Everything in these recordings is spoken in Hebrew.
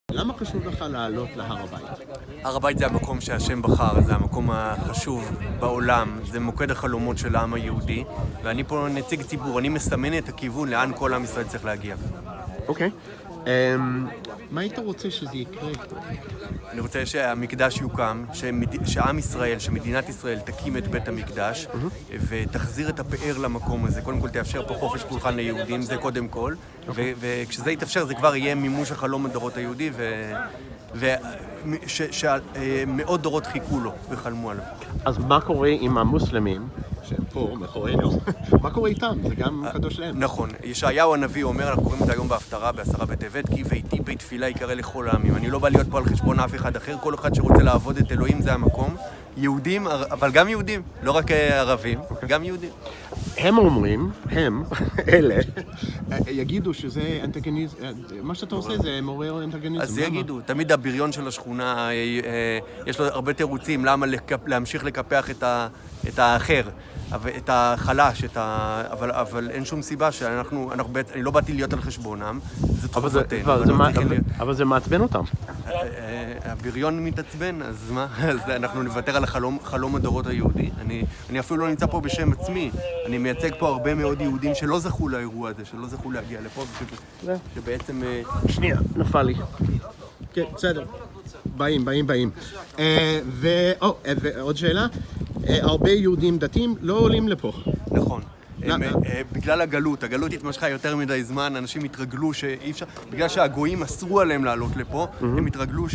למה חשוב לך לעלות להר הבית? הר הבית זה המקום שהשם בחר, זה המקום החשוב בעולם, זה מוקד החלומות של העם היהודי, ואני פה נציג ציבור, אני מסמן את הכיוון לאן כל עם ישראל צריך להגיע. אוקיי. מה היית רוצה שזה יקרה? אני רוצה שהמקדש יוקם, שעם ישראל, שמדינת ישראל תקים את בית המקדש, ותחזיר את הפאר למקום הזה. קודם כל תאפשר פה חופש פולחן ליהודים, זה קודם כל, וכשזה יתאפשר זה כבר יהיה מימוש החלום הדורות היהודי, שמאות דורות חיכו לו וחלמו עליו. אז מה קורה עם המוסלמים, שהם פה מאחורינו? מה קורה איתם? זה גם קדוש להם. נכון. ישעיהו הנביא אומר, אנחנו קוראים את זה היום בהפטרה, בעשרה בטבת, כי ביתי בית תפילה יקרא לכל העמים. אני לא בא להיות פה על חשבון אף אחד אחר, כל אחד שרוצה לעבוד את אלוהים זה המקום. יהודים, אבל גם יהודים, לא רק ערבים, גם יהודים. הם אומרים, אלה, יגידו שזה אנטגוניזם, מה שאתה עושה זה מעורר אנטגוניזם. אז יגידו, תמיד הבריון של השכונה, יש לו הרבה תירוצים, למה להמשיך לקפח את האחר, את החלש, אבל אין שום סיבה אני לא באתי להיות על חשבונם, זה תחובתנו. אבל זה מעצבן אותם. הבריון מתעצבן, אז מה? אז אנחנו נוותר על חלום הדורות היהודי. אני אפילו לא נמצא פה בשם עצמי. אני מייצג פה הרבה מאוד יהודים שלא זכו לאירוע הזה, שלא זכו להגיע לפה, שבעצם... שנייה, נפל לי. כן, בסדר. באים. ועוד שאלה, הרבה יהודים דתיים לא עולים לפה. נכון. בגלל הגלות התמשכה יותר מדי זמן, אנשים התרגלו שאי אפשר, בגלל שהגויים אסרו עליהם לעלות לפה, הם התרגלו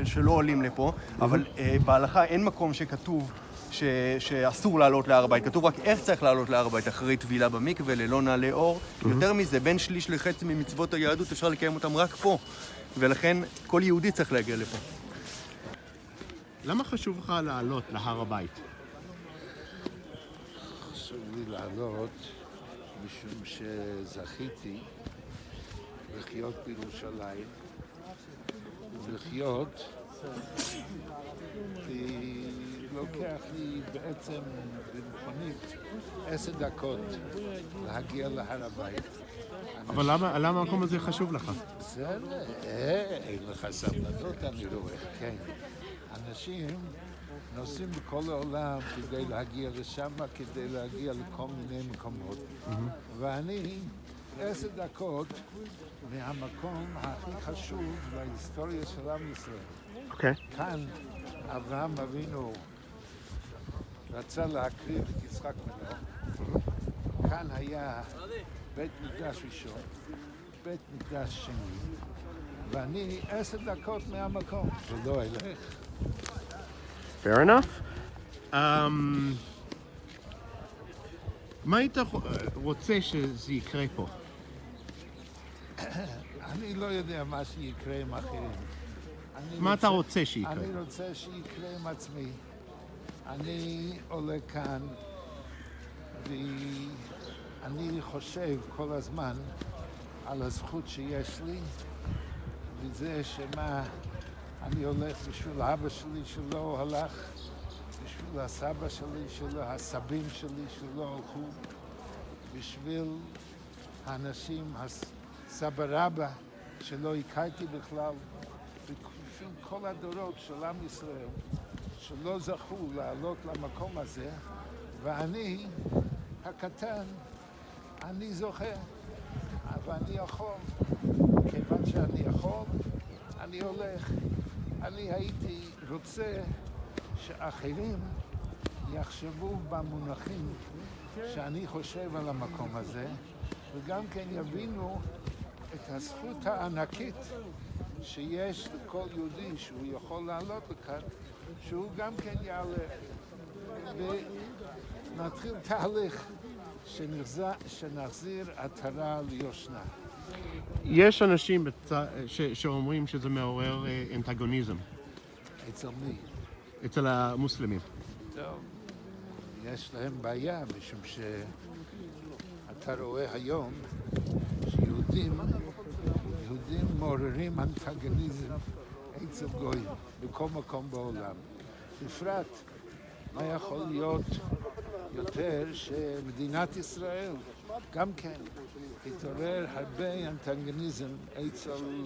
שלא עולים לפה, אבל בהלכה אין מקום שכתוב שאסור לעלות להר הבית, כתוב רק איך צריך לעלות להר הבית, אחרי טבילה במקווה, ללא נעלי אור. יותר מזה, בין שליש לחצי ממצוות היהדות אפשר לקיים אותם רק פה, ולכן כל יהודי צריך להגיע לפה. למה חשוב לך לעלות להר הבית? חשוב לי לעלות משום שזכיתי לחיות בירושלים ולחיות לוקח לי בעצם במכונית 10 דקות להגיע להר הבית. אבל למה המקום הזה חשוב לך? בסדר, אין לך סבלנות אני רואה, כן. אנשים נוסעים בכל העולם כדי להגיע לשם, כדי להגיע לכל מיני מקומות. ואני 10 דקות מהמקום הכי חשוב בהיסטוריה של עם ישראל. אוקיי. כאן אברהם אבינו רצה להקריב את יצחק בנו. כאן היה בית מקדש ראשון, בית מקדש שני, ואני 10 דקות מהמקום, ולא אלך. Fair enough. מה היית רוצה שזה יקרה פה? אני לא יודע מה שיקרה עם אחרים. מה אתה רוצה שיקרה? אני רוצה שיקרה עם עצמי. אני עולה כאן ואני חושב כל הזמן על הזכות שיש לי וזה שמה אני הולך בשביל אבא שלי שלא הלך, בשביל הסבא שלי שלא, הסבים שלי שלא הלכו, בשביל האנשים, הסבא רבא שלא הכרתי בכלל, בשביל כל הדורות של עם ישראל שלא זכו לעלות למקום הזה, ואני הקטן, אני זוכר, אבל אני יכול, כיוון שאני יכול, אני הולך. אני הייתי רוצה שאחרים יחשבו במונחים שאני חושב על המקום הזה, וגם כן יבינו את הזכות הענקית שיש לכל יהודי שהוא יכול לעלות לכאן, שהוא גם כן יעלה. ונתחיל תהליך שנחזיר עטרה ליושנה. יש אנשים שאומרים שזה מעורר אנטגוניזם. אצל מי? אצל המוסלמים. טוב, יש להם בעיה, משום שאתה רואה היום שיהודים מעוררים אנטגוניזם אצל גויים בכל מקום בעולם. בפרט, מה יכול להיות יותר שמדינת ישראל גם כן התעורר הרבה אנטגוניזם אצל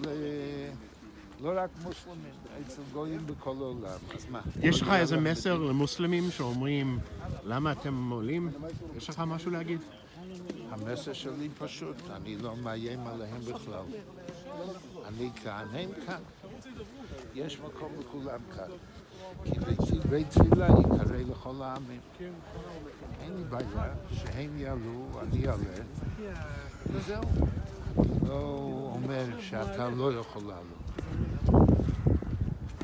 לא רק מוסלמים, אצל גויים בכל העולם. אז מה? יש לך איזה מסר למוסלמים שאומרים, למה אתם עולים? יש לך משהו להגיד? המסר שלי פשוט, אני לא מאיים עליהם בכלל. אני כאן, הם כאן. יש מקום לכולם כאן. כי בית תפילה יקרא לכל העמים. אין לי בעיה שהם יעלו, אני אעלה, וזהו. לא אומר שאתה לא יכול לעלות.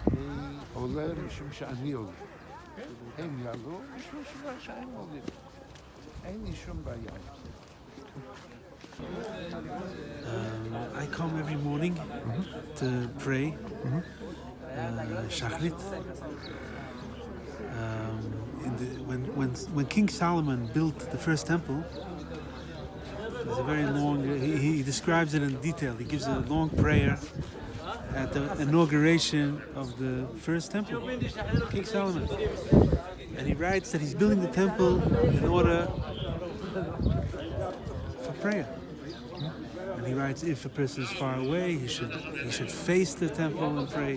אני עולה משום שאני עולה. הם יעלו משום שהם עולים. אין לי שום בעיה. I come every morning to pray, Shachrit. When King Solomon built the first temple, there's a very long. He describes it in detail. He gives a long prayer at the inauguration of the first temple, King Solomon, and he writes that he's building the temple in order for prayer. And he writes, if a person is far away, he should face the temple and pray.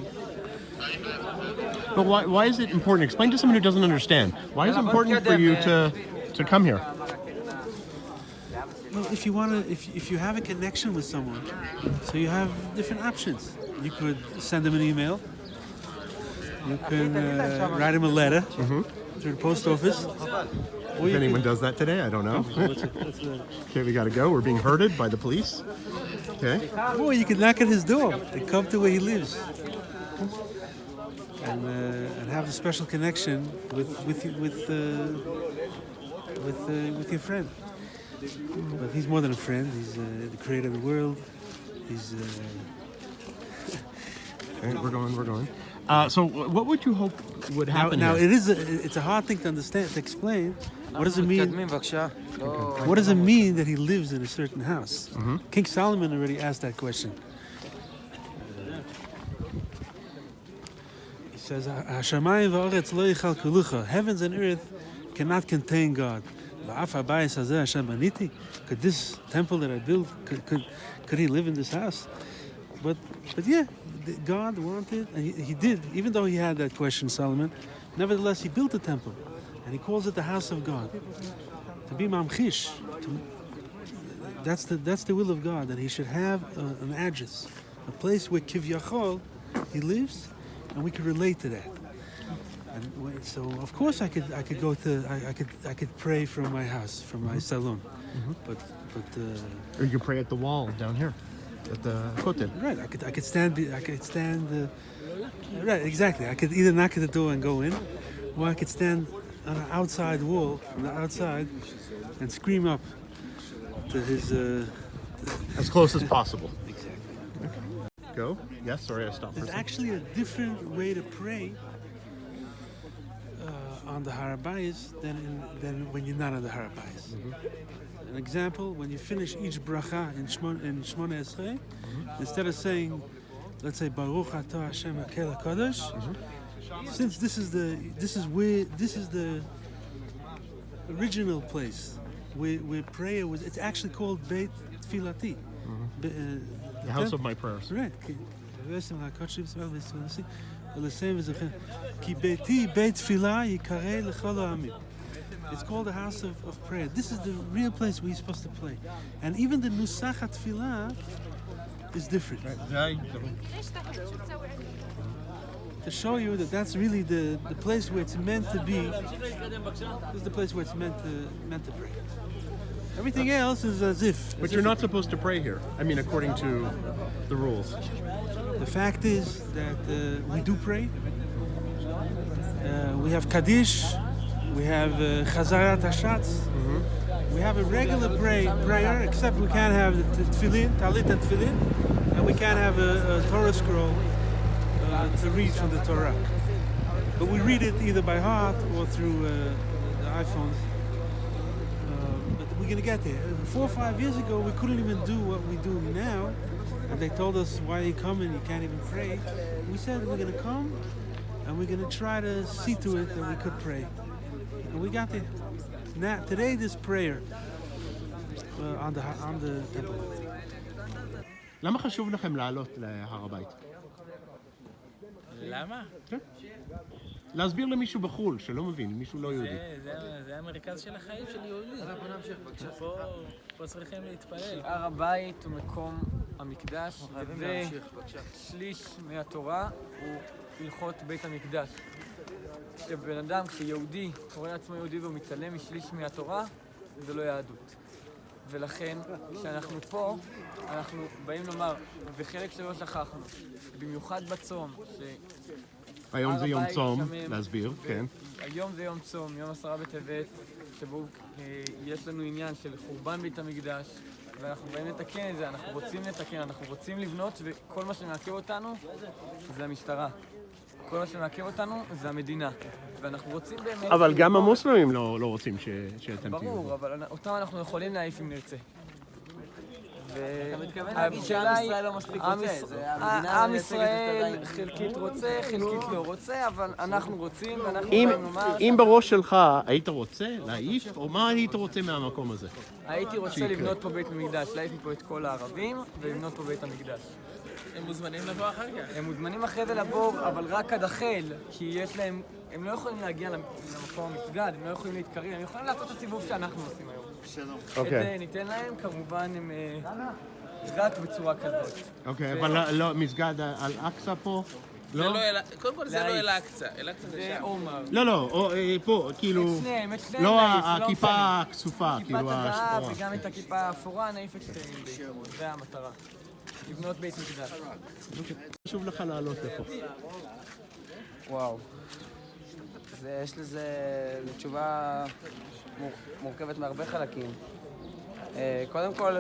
But why is it important? Explain to someone who doesn't understand. Why is it important for you to come here? Well, if you want to, if you have a connection with someone, so you have different options. You could send them an email. You can write him a letter through the post office. Or If you anyone could- does that today, I don't know. Okay, we got to go. We're being herded by the police. Okay. Or you could knock at his door and come to where he lives, and have a special connection with your friend. But he's more than a friend. He's the creator of the world. He's Okay, we're going. So what would you hope would happen now here? it's a hard thing to understand, to explain. What does it mean? מתקדמים בבקשה. לא... What does it mean that he lives in a certain house? King Solomon already asked that question. He says, "Hashamayim va'aretz lo yichal kulucha." Heavens and earth cannot contain God. Va'af habayis hazeh Hashem baniti. Could this temple that I built, could he live in this house? But yeah, God wanted, and he did. Even though he had that question, Solomon, nevertheless he built a temple, and he calls it the house of God. To be mamchish, that's the will of God, that he should have an address, a place where kivyachol he lives, and we can relate to that. And so, of course, I could go to I could pray from my house, from my salon, but Or you pray at the wall down here, at the kotel. right, I could stand. Right, exactly. I could either knock at the door and go in, or I could stand on an outside wall from the outside and scream up to his. As close as possible. Exactly. Go. Yes. Sorry, I stopped for a There's second. actually a different way to pray on the Har HaBayis than when you're not on the Har HaBayis. An example: when you finish each bracha in Shmona Esrei, instead of saying, let's say Baruch Atah Hashem Hakel HaKadosh, since this is the original place where prayer was. It's actually called Beit Tfilati, The house of my prayers. right. It's called the house of prayer. This is the real place we're supposed to pray. And even the Nusach Tfilah is different. To show you that that's really the place where it's meant to be. This is the place where it's meant to pray. Everything else is as if. But you're not supposed to pray here. I mean, according to the rules. The fact is that we do pray. We have Kaddish. We have Chazarat Hashatz. We have a regular prayer, except we can't have the tefillin, talit and tefillin, and we can't have a Torah scroll to read from the Torah. But we read it either by heart or through the iPhones. But we're going to get there. 4 or 5 years ago, we couldn't even do what we do now. And they told us, why are you coming? You can't even pray. We said we're going to come and we're going to try to see to it that we could pray. And we got there. Now, today, this prayer on the temple. למה חשוב לכם לעלות להר הבית? למה? להסביר למישהו בחו"ל שלא מבין, מישהו לא יהודי. זה המרכז של החיים של יהודי. פה צריכים להתפלל. הר הבית הוא מקום המקדש, ושליש מהתורה הוא הלכות בית המקדש. כשבן אדם, כשיהודי קורא לעצמו יהודי והוא מתעלם משליש מהתורה, זה לא יהדות. ולכן, כשאנחנו פה, אנחנו באים לומר, וחלק שלא שכחנו, במיוחד בצום, היום זה יום צום, להסביר, כן. היום זה יום צום, יום 10 בטבת, שבו יש לנו עניין של חורבן בית המקדש, ואנחנו באים לתקן את זה, אנחנו רוצים לתקן, אנחנו רוצים לבנות, וכל מה שמעכב אותנו זה המשטרה. כל מה שמעכב אותנו זה המדינה, ואנחנו רוצים באמת... אבל גם המוסלמים לא רוצים שאתם תהיו. ברור, אבל אותם אנחנו יכולים להעיף אם נרצה. אתה מתכוון להגיד שעם ישראל לא מספיק רוצה, עם ישראל חלקית רוצה, חלקית לא רוצה, אבל אנחנו רוצים ואנחנו באים לומר... אם בראש שלך היית רוצה להעיף, או מה היית רוצה מהמקום הזה? הייתי רוצה לבנות פה בית המקדש, להעיף פה את כל הערבים ולבנות פה בית המקדש. הם מוזמנים לבוא אחר כך. הם מוזמנים אחרי זה לבוא, אבל רק עד החל, כי יש להם... הם לא יכולים להגיע למקום המסגד, הם לא יכולים להתקרב, הם יכולים לעשות את הסיבוב שאנחנו עושים היום. את זה ניתן להם, כמובן הם רק בצורה כזאת. אוקיי, אבל לא, מסגד אל-אקצא פה? לא? קודם כל זה לא אל-אקצא, אל-אקצא זה זה שם. עומר. לא, פה, כאילו... את שניהם לא נעיף, הכיפה הכסופה, כיפת כאילו הזהב השחורה. וגם את הכיפה האפורה נעיף את שניהם ביחד. זה המטרה. לבנות בית מקדש. חשוב לך לעלות לפה. וואו. יש לזה תשובה מורכבת מהרבה חלקים. קודם כל,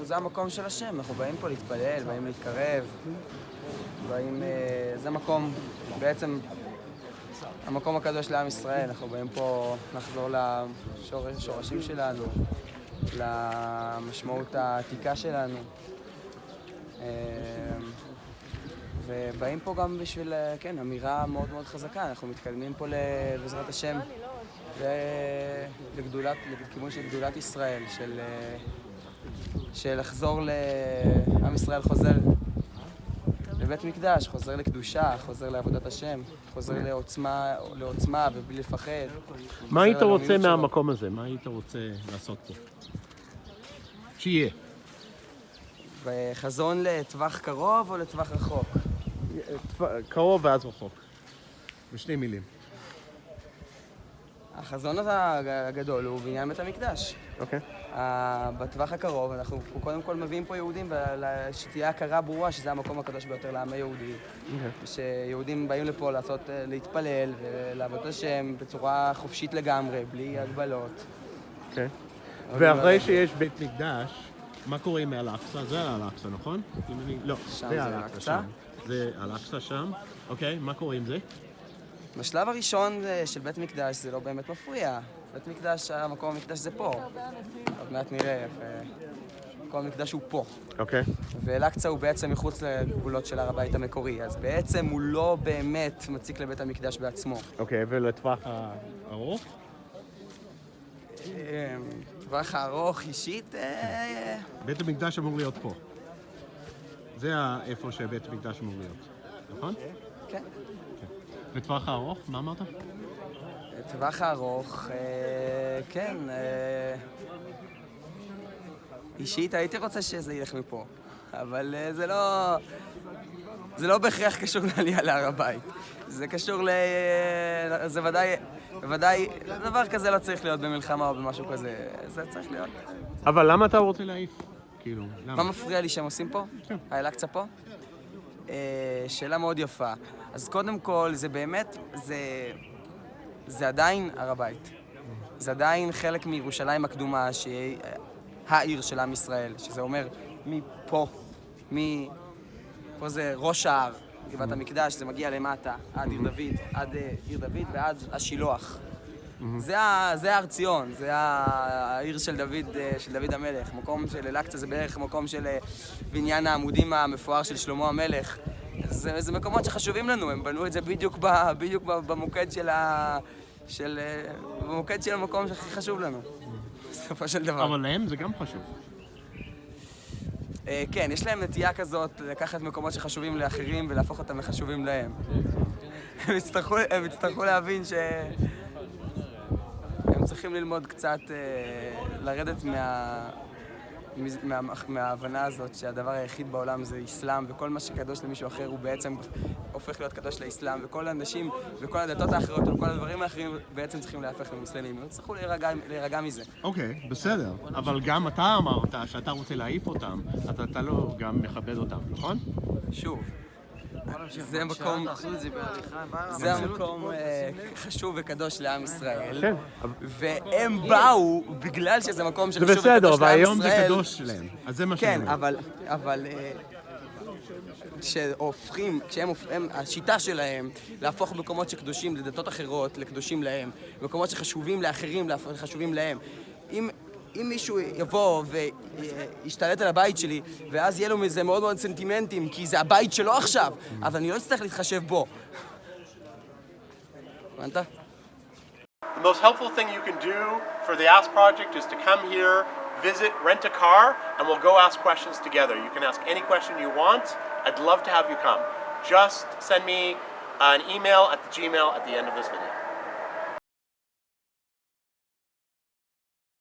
זה המקום של השם, אנחנו באים פה להתפלל, באים להתקרב, זה מקום, בעצם, המקום הקדוש לעם ישראל, אנחנו באים פה לחזור לשורשים שלנו, למשמעות העתיקה שלנו. ובאים פה גם בשביל, כן, אמירה מאוד מאוד חזקה. אנחנו מתקדמים פה בעזרת השם לכיוון של גדולת ישראל, של לחזור לעם ישראל חוזר לבית מקדש, חוזר לקדושה, חוזר לעבודת השם, חוזר לעוצמה ובלי לפחד. מה היית רוצה מהמקום הזה? מה היית רוצה לעשות פה? שיהיה. וחזון לטווח קרוב או לטווח רחוק? קרוב ואז רחוק. בשני מילים. החזון הגדול הוא בניין בית המקדש. אוקיי. בטווח הקרוב אנחנו קודם כל מביאים פה יהודים שתהיה הכרה ברורה שזה המקום הקדוש ביותר לעם היהודי. שיהודים באים לפה להתפלל ולעבוד את השם בצורה חופשית לגמרי, בלי הגבלות. אוקיי. ואחרי שיש בית מקדש, מה קורה עם אל-אקצא? זה אל-אקצא, נכון? לא, שם זה אל-אקצא. זה אל-אקצא שם. אוקיי, מה קורה עם זה? בשלב הראשון של בית מקדש זה לא באמת מפריע. בית מקדש, המקום המקדש זה פה. עוד מעט נראה, המקום המקדש הוא פה. אוקיי. ואל-אקצא הוא בעצם מחוץ לגבולות של הר הבית המקורי, אז בעצם הוא לא באמת מציק לבית המקדש בעצמו. אוקיי, ולטווח הארוך? טווח הארוך אישית... בית המקדש אמור להיות פה. זה איפה שבית המקדש אמור להיות, נכון? כן. וטווח הארוך, מה אמרת? טווח הארוך, כן. אישית הייתי רוצה שזה ילך מפה, אבל זה לא בהכרח קשור לעלייה להר הבית. זה קשור זה ודאי, דבר כזה לא צריך להיות במלחמה או במשהו כזה, זה צריך להיות. אבל למה אתה רוצה להעיף? כאילו, למה? מה מפריע לי שהם עושים פה? האל-אקצא פה? שאלה מאוד יפה. אז קודם כל, זה באמת, זה עדיין הר הבית. זה עדיין חלק מירושלים הקדומה, שהיא העיר של עם ישראל, שזה אומר מפה, פה זה ראש ההר, גבעת המקדש, זה מגיע למטה, עד עיר דוד ועד השילוח. זה הר ציון, זה העיר של דוד המלך. מקום של אל-אקצא זה בערך מקום של בניין העמודים המפואר של שלמה המלך. זה מקומות שחשובים לנו, הם בנו את זה בדיוק במוקד במוקד של המקום שהכי חשוב לנו, בסופו של דבר. אבל להם זה גם חשוב. כן, יש להם נטייה כזאת לקחת מקומות שחשובים לאחרים ולהפוך אותם לחשובים להם. הם יצטרכו להבין הם צריכים ללמוד קצת לרדת מההבנה הזאת שהדבר היחיד בעולם זה אסלאם, וכל מה שקדוש למישהו אחר הוא בעצם הופך להיות קדוש לאסלאם, וכל האנשים וכל הדתות האחרות וכל הדברים האחרים בעצם צריכים להפך למוסלמים. הם צריכו להירגע מזה. אוקיי, בסדר. אבל גם אתה אמרת שאתה רוצה להעיף אותם, אז אתה לא גם מכבד אותם, נכון? שוב, זה המקום חשוב וקדוש לעם ישראל, והם באו בגלל שזה מקום שחשוב וקדוש לעם ישראל. זה בסדר, והיום זה קדוש להם, אז זה מה שאני אומר. כן, אבל השיטה שלהם להפוך מקומות שקדושים לדתות אחרות לקדושים להם, מקומות שחשובים לאחרים לחשובים להם. אם מישהו יבוא וישתלט על הבית שלי, ואז יהיה לו מזה מאוד מאוד סנטימנטים, כי זה הבית שלו עכשיו, אבל אני לא אצטרך להתחשב בו. הבנת? The most helpful thing you can do for the Ask Project is to come here, visit, rent a car, and we'll go ask questions together. You can ask any question you want. I'd love to have you come. Just send me an email at the Gmail at the end of this video.